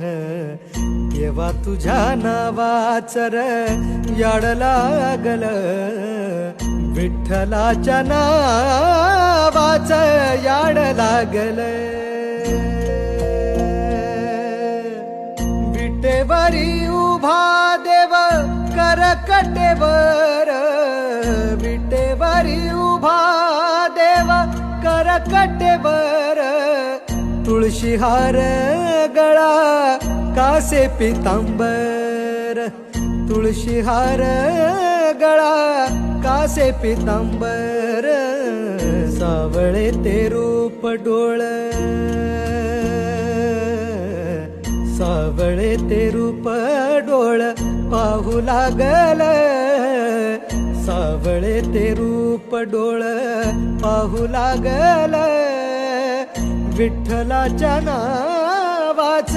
केव्हा तुझ्या नावाचर याड लागल, विठ्ठलाच्या नावाच याड लागल. विटेवरी उभा देव करकटेवर, विटेवरी उभा देव करकटेवर. तुळशी हार गळा कासे पितांबर, तुळशी हार गळा कासे पितांबर. सावळे ते रूप डोळ, सावळे ते रूप डोळ पाहू लागल, सावळे ते रूप डोळ पाहू लागल. विठ्ठलाच्या नावाच